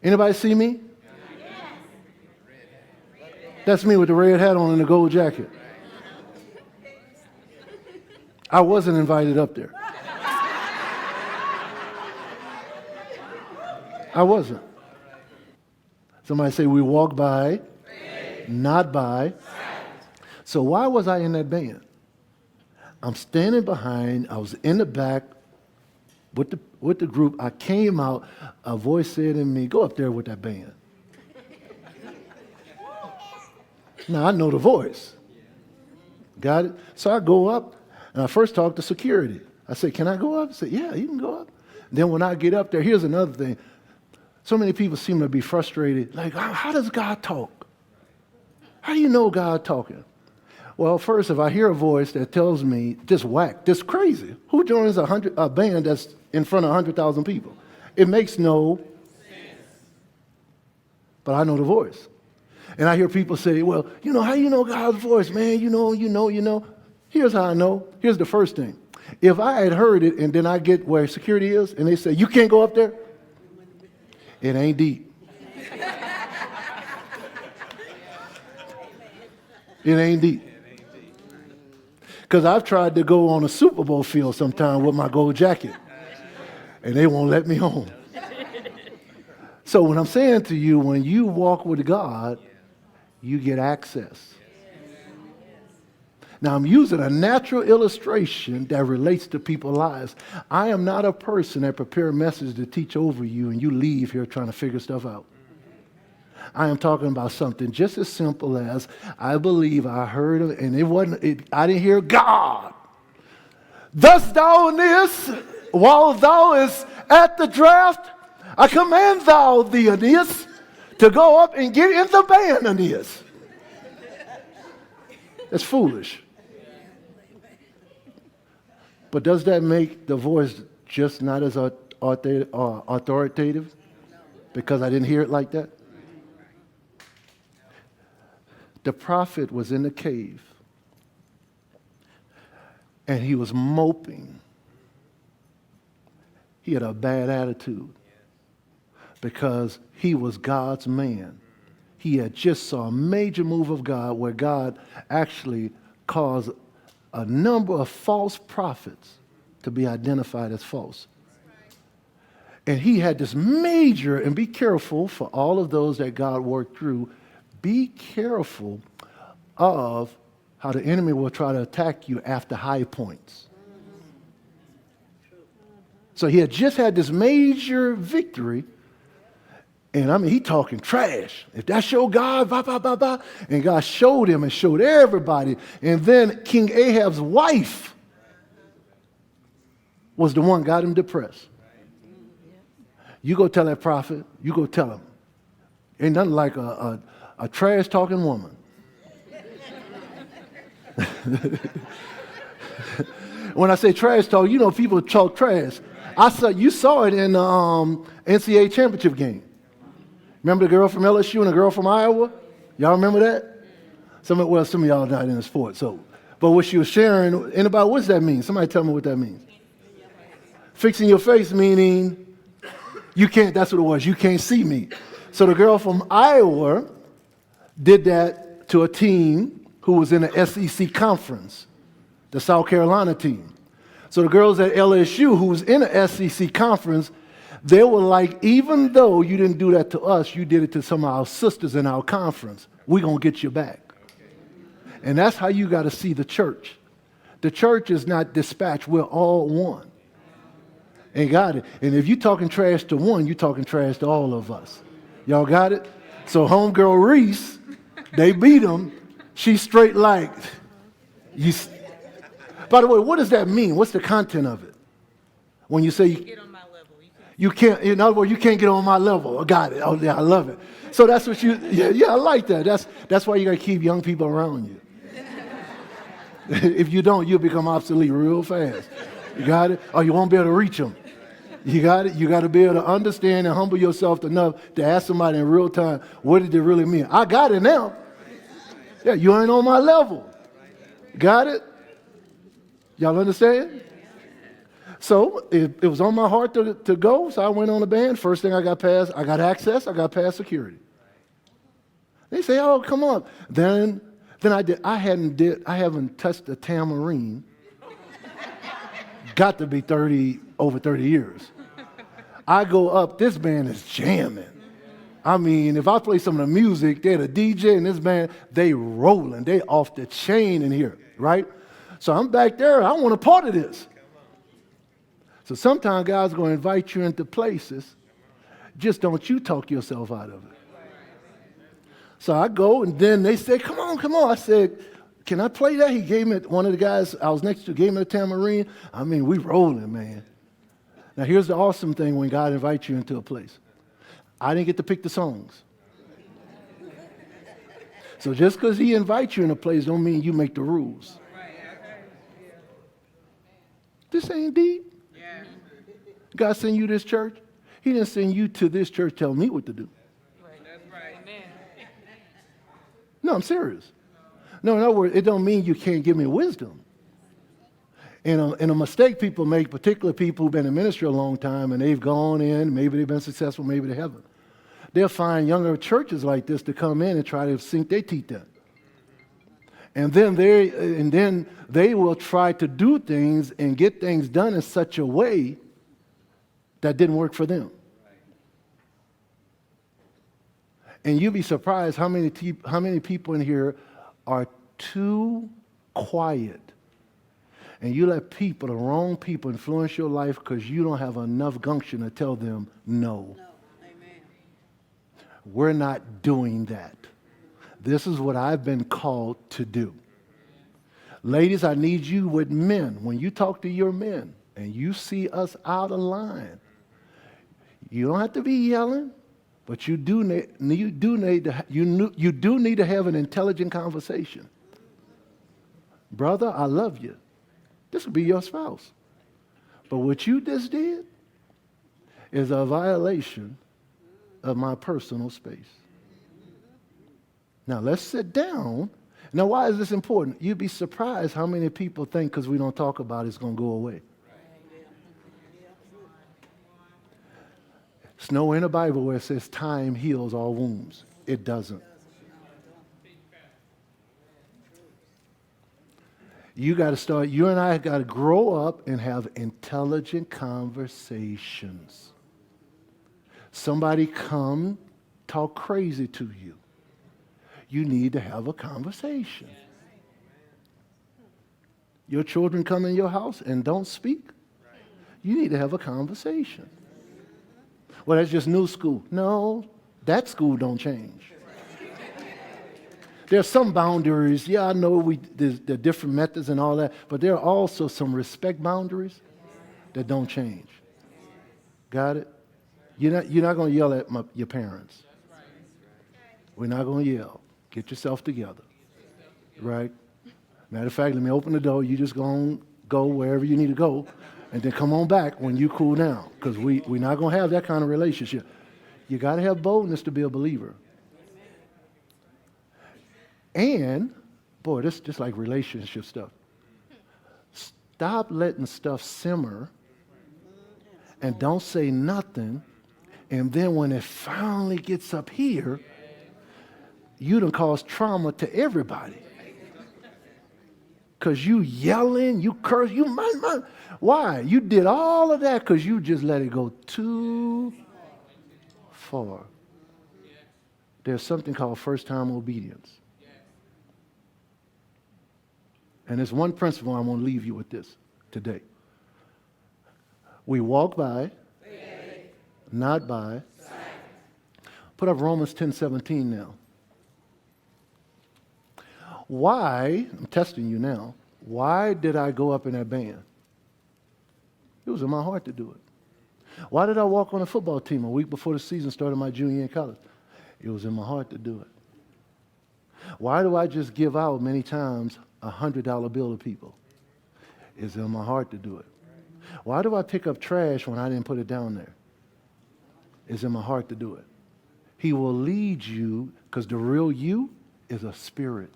Anybody see me? That's me with the red hat on and the gold jacket. I wasn't invited up there. I wasn't. Somebody say we walk by, not by. So why was I in that band? I'm standing behind. I was in the back with the group. I came out. A voice said in me, "Go up there with that band." Now I know the voice. Got it? So I go up, and I first talked to security. I said, "Can I go up?" He said, "Yeah, you can go up." Then when I get up there, here's another thing. So many people seem to be frustrated. Like, how does God talk? How do you know God talking? Well, first, if I hear a voice that tells me, just whack, this crazy. Who joins a band that's in front of 100,000 people? It makes no sense. But I know the voice. And I hear people say, well, how you know God's voice, man? You know. Here's how I know. Here's the first thing. If I had heard it and then I get where security is and they say, you can't go up there, it ain't deep. It ain't deep. Because I've tried to go on a Super Bowl field sometime with my gold jacket, and they won't let me home. So what I'm saying to you, when you walk with God, you get access. Now, I'm using a natural illustration that relates to people's lives. I am not a person that prepare a message to teach over you and you leave here trying to figure stuff out. I am talking about something just as simple as I believe I heard it, and I didn't hear God. Thus thou Aeneas, while thou is at the draft, I command thou thee, Aeneas, to go up and get in the band, Aeneas. That's foolish. But does that make the voice just not as authoritative? Because I didn't hear it like that? The prophet was in the cave, and he was moping. He had a bad attitude because he was God's man. He had just saw a major move of God where God actually caused a number of false prophets to be identified as false. And he had this major, and be careful for all of those that God worked through, be careful of how the enemy will try to attack you after high points. So he had just had this major victory. And he talking trash. If that's your God, blah, blah, blah, blah. And God showed him and showed everybody. And then King Ahab's wife was the one got him depressed. You go tell that prophet, you go tell him. Ain't nothing like a trash talking woman. When I say trash talk, people talk trash. You saw it in the NCAA championship game. Remember the girl from LSU and the girl from Iowa? Y'all remember that? Some of y'all not in the sport. But what she was sharing, and about what does that mean? Somebody tell me what that means. Fixing your face meaning you can't, that's what it was, you can't see me. So the girl from Iowa did that to a team who was in the SEC conference, the South Carolina team. So the girls at LSU who was in the SEC conference, they were like, even though you didn't do that to us, you did it to some of our sisters in our conference. We're going to get you back. And that's how you got to see the church. The church is not dispatched. We're all one. And got it. And if you're talking trash to one, you're talking trash to all of us. Y'all got it? So homegirl Reese, they beat him. She's straight like, you. By the way, what does that mean? What's the content of it? When you say get on my level. You can't, in other words, you can't get on my level. I got it. Oh, yeah, I love it. So that's what I like that. That's why you got to keep young people around you. If you don't, you'll become obsolete real fast. You got it? Or you won't be able to reach them. You got it? You got to be able to understand and humble yourself enough to ask somebody in real time, what did it really mean? I got it now. Yeah, you ain't on my level. Got it? Y'all understand? So it was on my heart to go, so I went on the band. First thing I got past security. They say, oh, come on. Then I haven't touched a tambourine. Got to be over 30 years. I go up, this band is jamming. I mean, if I play some of the music, they're the DJ and this band, they rolling. They off the chain in here, right? So I'm back there. I want a part of this. So sometimes God's going to invite you into places. Just don't you talk yourself out of it. So I go, and then they say, come on. I said, can I play that? He gave me, one of the guys I was next to gave me a tambourine. I mean, we rolling, man. Now, here's the awesome thing when God invites you into a place. I didn't get to pick the songs. So just because he invites you in a place don't mean you make the rules. This ain't deep. God sent you this church. He didn't send you to this church tell me what to do. No, I'm serious. No, in other words, it don't mean you can't give me wisdom. And a mistake people make, particularly people who've been in ministry a long time and they've gone in, maybe they've been successful, maybe they haven't. They'll find younger churches like this to come in and try to sink their teeth in. And then they will try to do things and get things done in such a way that didn't work for them. And you'll be surprised how many people in here are too quiet. And you let the wrong people influence your life because you don't have enough gumption to tell them no. Amen. We're not doing that. This is what I've been called to do. Ladies, I need you with men. When you talk to your men and you see us out of line, you don't have to be yelling, but you do need to have an intelligent conversation. Brother, I love you. This will be your spouse. But what you just did is a violation of my personal space. Now, let's sit down. Now, why is this important? You'd be surprised how many people think because we don't talk about it, it's going to go away. It's nowhere in the Bible where it says time heals all wounds. It doesn't. You and I got to grow up and have intelligent conversations. Somebody come talk crazy to you. You need to have a conversation. Your children come in your house and don't speak. You need to have a conversation. Well, that's just new school. No, that school don't change. There are some boundaries. Yeah, I know there's different methods and all that, but there are also some respect boundaries that don't change. Got it? You're not going to yell at your parents. We're not going to yell. Get yourself together. Right? Matter of fact, let me open the door. You just going to go wherever you need to go, and then come on back when you cool down, because we're not going to have that kind of relationship. You got to have boldness to be a believer. And, boy, this is just like relationship stuff. Stop letting stuff simmer and don't say nothing. And then when it finally gets up here, you done cause trauma to everybody. Because you yelling, you curse, you man. Why? You did all of that because you just let it go too far. There's something called first-time obedience. And there's one principle I want to leave you with this today. We walk by, not by. Put up Romans 10:17 now. Why, I'm testing you now, why did I go up in that band? It was in my heart to do it. Why did I walk on a football team a week before the season started my junior year in college? It was in my heart to do it. Why do I just give out many times $100 bill to people? It's in my heart to do it. Why do I pick up trash when I didn't put it down there? It's in my heart to do it. He will lead you because the real you is a spirit.